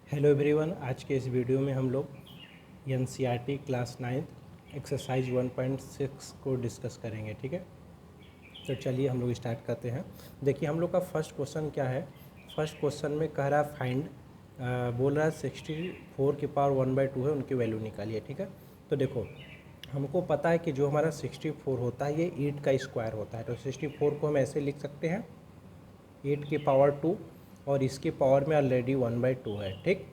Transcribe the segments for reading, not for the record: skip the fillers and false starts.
Hello everyone, आज के इस वीडियो में हम लोग एनसीईआरटी क्लास 9 एक्सरसाइज 1.6 को डिस्कस करेंगे। ठीक है, तो चलिए हम लोग स्टार्ट करते हैं। देखिए हम लोग का फर्स्ट क्वेश्चन क्या है। फर्स्ट क्वेश्चन में कह रहा है फाइंड, बोल रहा है 64 की पावर 1/2 है, उनकी वैल्यू निकालिए। ठीक है, तो देखो हमको पता है कि जो हमारा 64 होता है ये 8 का स्क्वायर होता है। तो 64 को हम ऐसे लिख सकते हैं 8 की पावर 2 और इसके पावर में ऑलरेडी 1/2 है। ठीक,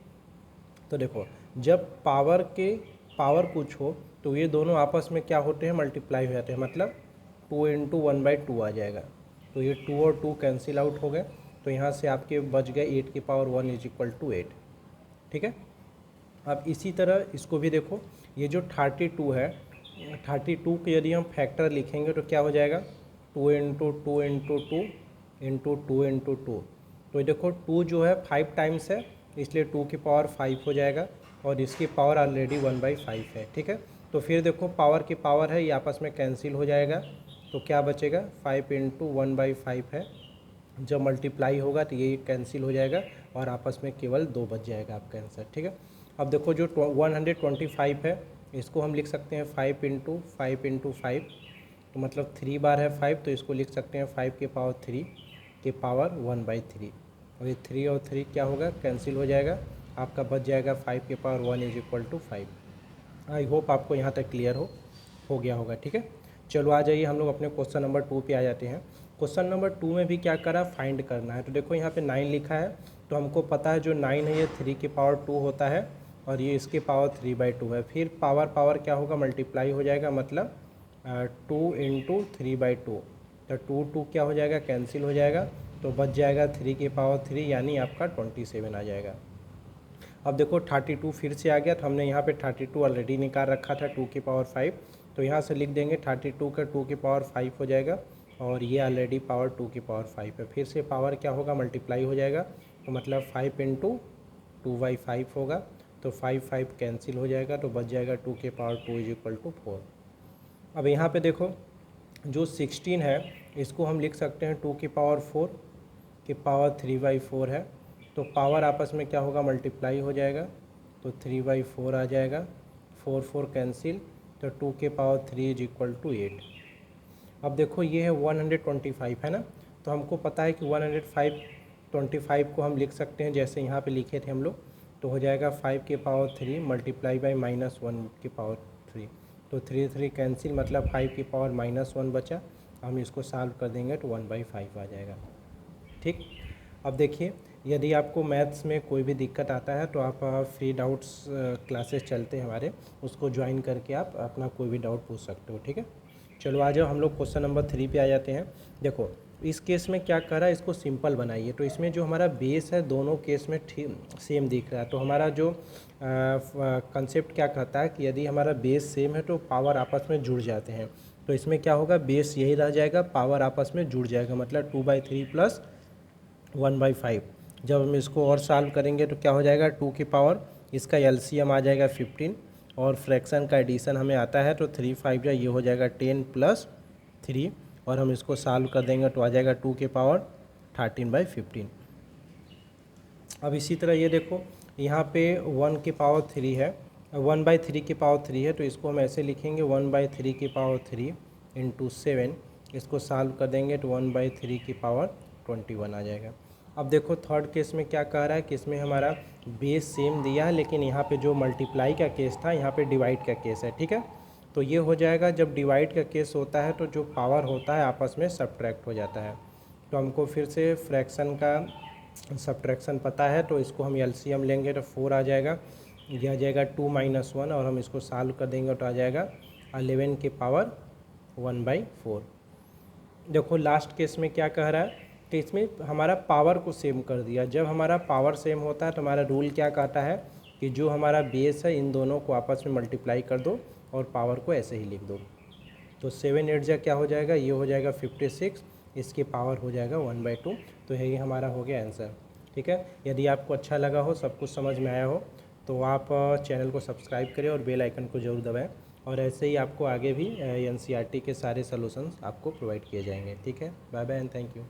तो देखो जब पावर कुछ हो तो ये दोनों आपस में क्या होते हैं, मल्टीप्लाई हो जाते हैं, मतलब 2 इंटू 1/2 आ जाएगा। तो ये 2 और 2 कैंसिल आउट हो गए, तो यहाँ से आपके बच गए 8 की पावर 1 इज इक्वल टू 8। ठीक है, अब इसी तरह इसको भी देखो, ये जो 32 है, 32 के यदि हम फैक्टर लिखेंगे तो क्या हो जाएगा, 2 इंटू 2 इंटू 2 इंटू 2 इंटू 2। तो ये देखो 2 जो है 5 टाइम्स है, इसलिए 2 की पावर 5 हो जाएगा और इसकी पावर ऑलरेडी 1/5 है। ठीक है, तो फिर देखो पावर की पावर है, ये आपस में कैंसिल हो जाएगा, तो क्या बचेगा 5 इंटू 1/5 है। जब मल्टीप्लाई होगा तो ये कैंसिल हो जाएगा और आपस में केवल 2 बच जाएगा आपका आंसर। ठीक है, अब देखो जो 125 है, इसको हम लिख सकते हैं 5 इंटू 5 इंटू 5, तो मतलब 3 बार है 5, तो इसको लिख सकते हैं 5 के पावर 3 के पावर 1/3। और ये 3 और 3 क्या होगा, कैंसिल हो जाएगा, आपका बच जाएगा 5 के power 1 is equal to 5। I hope आपको यहाँ तक क्लियर हो गया होगा। ठीक है, चलो आ जाइए हम लोग अपने क्वेश्चन नंबर 2 पे आ जाते हैं। क्वेश्चन नंबर 2 में भी क्या करा, फाइंड करना है। तो देखो यहाँ पे 9 लिखा है, तो हमको पता है जो 9 है ये 3 की पावर 2 होता है और ये इसकी पावर 3/2 है। फिर पावर क्या होगा, मल्टीप्लाई हो जाएगा, मतलब 2 इंटू 3/2। तो 2 क्या हो जाएगा, कैंसिल हो जाएगा, तो बच जाएगा 3 की पावर 3, यानी आपका 27 आ जाएगा। अब देखो 32 फिर से आ गया, तो हमने यहाँ पे 32 ऑलरेडी निकाल रखा था 2 की पावर 5, तो यहाँ से लिख देंगे 32 का 2 की पावर 5 हो जाएगा और ये ऑलरेडी पावर 2 की पावर 5 है। फिर से पावर क्या होगा, मल्टीप्लाई हो जाएगा, तो मतलब 5 इंटू 2/5 होगा, तो 5 कैंसिल हो जाएगा, तो बच जाएगा 2 के पावर 2 इज इक्वल टू 4। अब यहाँ पे देखो जो 16 है इसको हम लिख सकते हैं 2 की पावर 4 की पावर 3/4 है, तो पावर आपस में क्या होगा, मल्टीप्लाई हो जाएगा, तो 3/4 आ जाएगा, 4 कैंसिल, तो 2 के पावर 3 इज इक्वल टू 8। अब देखो ये है 125 है ना, तो हमको पता है कि 125 को हम लिख सकते हैं जैसे यहाँ पे लिखे थे हम लोग, तो हो जाएगा 5 के पावर 3 मल्टीप्लाई बाई -1 की पावर 3, तो 3 कैंसिल, मतलब 5 की पावर -1 बचा। हम इसको सॉल्व कर देंगे तो 1/5 आ जाएगा। ठीक, अब देखिए यदि आपको मैथ्स में कोई भी दिक्कत आता है तो आप फ्री डाउट्स क्लासेस चलते हैं हमारे, उसको ज्वाइन करके आप अपना कोई भी डाउट पूछ सकते हो। ठीक है, चलो आ जाओ हम लोग क्वेश्चन नंबर 3 पे आ जाते हैं। देखो इस केस में क्या कर रहा है, इसको सिंपल बनाइए। तो इसमें जो हमारा बेस है दोनों केस में सेम दिख रहा है, तो हमारा जो कंसेप्ट क्या कहता है कि यदि हमारा बेस सेम है तो पावर आपस में जुड़ जाते हैं। तो इसमें क्या होगा, बेस यही रह जाएगा, पावर आपस में जुड़ जाएगा, मतलब 2/3 प्लस 1/5। जब हम इसको और सॉल्व करेंगे तो क्या हो जाएगा, 2 की पावर, इसका एलसीएम आ जाएगा 15 और फ्रैक्शन का एडिशन हमें आता है, तो 3 5 ये हो जाएगा 10 प्लस 3, और हम इसको सॉल्व कर देंगे तो आ जाएगा 2 की पावर 13/15। अब इसी तरह ये देखो यहाँ पे 1 की पावर 3 है, 1/3 की पावर 3 है, तो इसको हम ऐसे लिखेंगे 1/3 की पावर 3 इंटू 7, इसको सॉल्व कर देंगे तो 1/3 की पावर 21 आ जाएगा। अब देखो थर्ड केस में क्या कह रहा है कि इसमें हमारा बेस सेम दिया है, लेकिन यहाँ पे जो मल्टीप्लाई का केस था यहाँ पे डिवाइड का केस है। ठीक है, तो ये हो जाएगा, जब डिवाइड का केस होता है तो जो पावर होता है आपस में सब्ट्रैक्ट हो जाता है। तो हमको फिर से फ्रैक्शन का सब्ट्रैक्शन पता है, तो इसको हम एलसीएम लेंगे तो 4 आ जाएगा, यह आ जाएगा 2 - 1, और हम इसको सॉल्व कर देंगे तो आ जाएगा 11 की पावर 1/4। देखो लास्ट केस में क्या कह रहा है कि इसमें हमारा पावर को सेम कर दिया। जब हमारा पावर सेम होता है तो हमारा रूल क्या कहता है कि जो हमारा बेस है इन दोनों को आपस में मल्टीप्लाई कर दो और पावर को ऐसे ही लिख दो। तो 7 8 जा क्या हो जाएगा, ये हो जाएगा 56, इसकी पावर हो जाएगा 1/2। तो यही हमारा हो गया आंसर। ठीक है, यदि आपको अच्छा लगा हो, सब कुछ समझ में आया हो, तो आप चैनल को सब्सक्राइब करें और बेल आइकन को ज़रूर दबाएं, और ऐसे ही आपको आगे भी एनसीईआरटी के सारे सॉल्यूशंस आपको प्रोवाइड किए जाएंगे। ठीक है, bye bye and thank you.